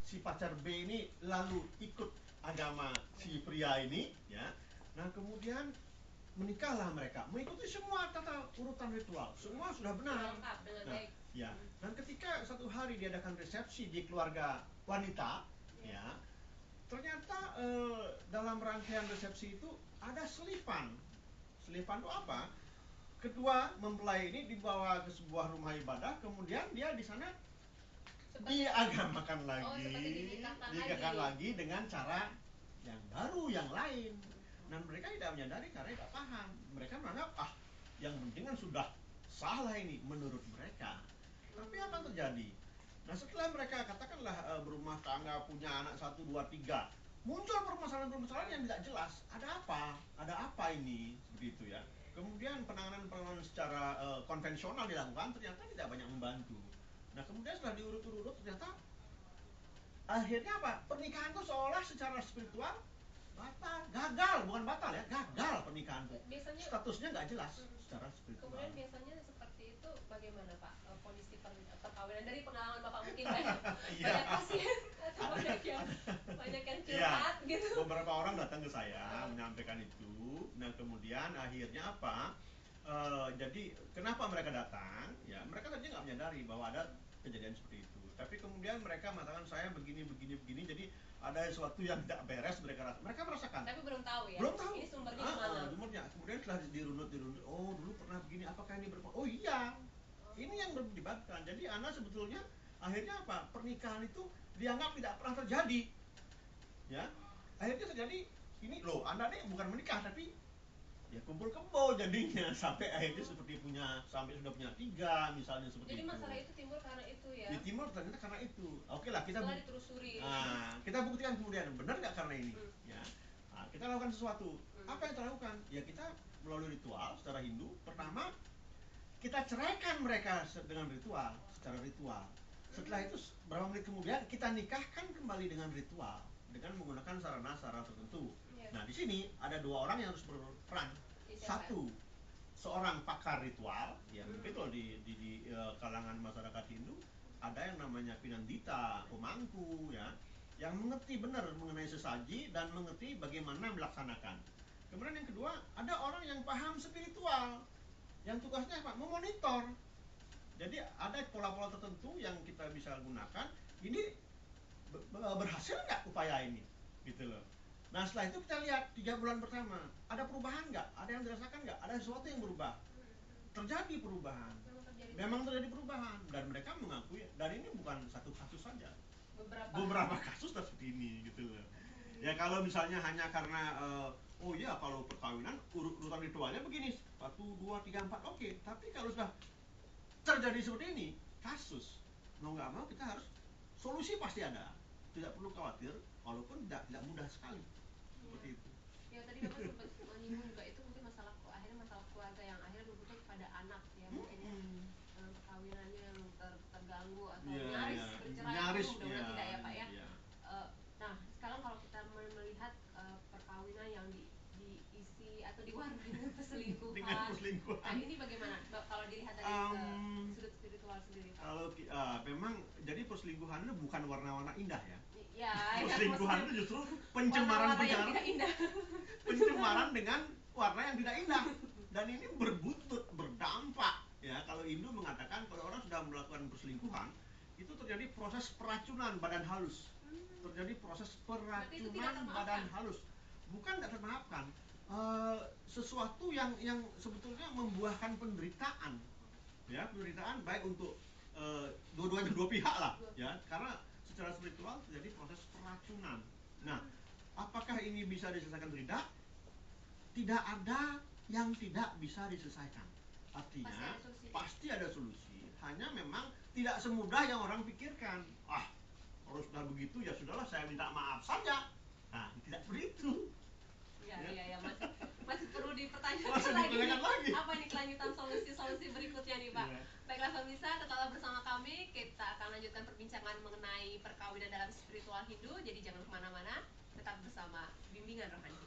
si pacar B ini lalu ikut agama si pria ini, ya. Nah, kemudian menikahlah mereka, mengikuti semua tata urutan ritual, semua sudah benar. Nah, ya. Dan ketika satu hari diadakan resepsi di keluarga wanita, ya, ternyata dalam rangkaian resepsi itu ada selipan. Selipan itu apa? Kedua mempelai ini dibawa ke sebuah rumah ibadah, kemudian dia di sana diagamakan lagi, dinikahkan lagi dengan cara yang baru, yang lain. Dan mereka tidak menyadari karena tidak paham. Mereka menganggap, yang penting kan sudah salah ini menurut mereka. Tapi apa yang terjadi? Nah, setelah mereka katakanlah berumah tangga, punya anak 1, 2, 3, muncul permasalahan-permasalahan yang tidak jelas. Ada apa? Ada apa ini? Seperti itu, ya. Kemudian penanganan secara konvensional dilakukan, ternyata tidak banyak membantu. Nah, kemudian setelah diurut-urut ternyata akhirnya apa? Pernikahan itu seolah secara spiritual batal, gagal, bukan batal ya, gagal pernikahan itu. Biasanya statusnya nggak jelas secara spiritual. Kemudian biasanya seperti itu bagaimana Pak, kondisi perkawinan dari pengalaman Bapak mungkin banyak banyak pasien atau banyak yang curhat gitu. Beberapa orang datang ke saya menyampaikan itu. Nah, kemudian akhirnya apa? Jadi kenapa mereka datang? Ya, mereka tadinya nggak menyadari bahwa ada kejadian seperti itu. Tapi kemudian mereka mengatakan saya begini. Jadi ada sesuatu yang tidak beres mereka merasakan. Tapi belum tahu ya. Belum tahu. Ini sumbernya gimana? Sumbernya. Kemudian setelah dirunut. Oh, dulu pernah begini. Apakah ini Oh iya. Ini yang berdebatkan. Jadi anak sebetulnya akhirnya apa? Pernikahan itu dianggap tidak pernah terjadi. Ya. Akhirnya terjadi ini loh, Anda nih bukan menikah tapi ya kumpul kebo jadinya sampai akhirnya sampai sudah punya 3 misalnya seperti itu. Jadi itu. masalah itu timbul karena itu ya. Timbul ternyata karena itu. Oke lah, kita ditelusuri. Kita buktikan kemudian benar nggak karena ini. Ya. Nah, kita lakukan sesuatu. Apa yang kita lakukan? Ya kita melalui ritual secara Hindu. Pertama, kita ceraikan mereka dengan ritual, secara ritual. Setelah itu beberapa menit kemudian kita nikahkan kembali dengan ritual dengan menggunakan sarana-sarana tertentu. Nah, di sini ada 2 orang yang harus berperan. Satu, seorang pakar ritual, ya mungkin kalau di kalangan masyarakat Hindu ada yang namanya Pinandita, pemangku, ya, yang mengerti benar mengenai sesaji dan mengerti bagaimana melaksanakan. Kemudian yang kedua, ada orang yang paham spiritual, yang tugasnya apa? Memonitor. Jadi ada pola-pola tertentu yang kita bisa gunakan. Ini berhasil nggak upaya ini, gitu loh. Nah, setelah itu kita lihat 3 bulan pertama ada perubahan nggak? Ada yang dirasakan nggak? Ada sesuatu yang berubah? Terjadi perubahan. Memang terjadi perubahan dan mereka mengakui. Dan ini bukan satu kasus saja. Beberapa kasus seperti ini, gitu loh. Ya kalau misalnya hanya karena oh ya kalau perkawinan urutan ritualnya begini 1, 2, 3, 4 oke. Tapi kalau sudah terjadi seperti ini kasus, mau nggak mau kita harus solusi pasti ada. Tidak perlu khawatir, walaupun tidak mudah sekali. Seperti itu. Ya tadi Bapak sempat menyinggung juga itu mungkin masalah keluarga yang akhirnya berbuntut kepada anak ya mungkin ya. Dalam perkawinannya yang terganggu atau nyaris bercerai mudah-mudahan tidak ya Pak ya. Nah sekarang kalau kita melihat perkawinan yang diisi atau diwarnai dengan perselingkuhan. Nah ini bagaimana kalau dilihat dari sudut spiritual sendiri Pak? Kalau memang jadi perselingkuhan itu bukan warna-warna indah ya. Ya, perselingkuhan itu justru pencemaran dengan warna yang tidak indah. Dan ini berbuntut, berdampak. Ya, kalau Hindu mengatakan kalau orang sudah melakukan perselingkuhan, itu terjadi proses peracunan badan halus. Terjadi proses peracunan badan halus. Bukan tidak termaafkan. Sesuatu yang sebetulnya membuahkan penderitaan. Ya, penderitaan baik untuk dua-duanya, dua pihak lah, ya, karena secara spiritual terjadi proses peracunan. Nah, apakah ini bisa diselesaikan atau tidak? Tidak ada yang tidak bisa diselesaikan. Artinya pasti ada solusi. Hanya memang tidak semudah yang orang pikirkan. Kalau sudah begitu ya sudahlah, saya minta maaf saja. Nah, tidak begitu. Ya, masih perlu dipertanyakan lagi. Apa ini kelanjutan solusi berikutnya nih Pak? Baiklah pemirsa, tetaplah bersama kami. Kita akan lanjutkan perbincangan mengenai perkawinan dalam spiritual Hindu. Jadi jangan kemana-mana, tetap bersama Bimbingan Rohani.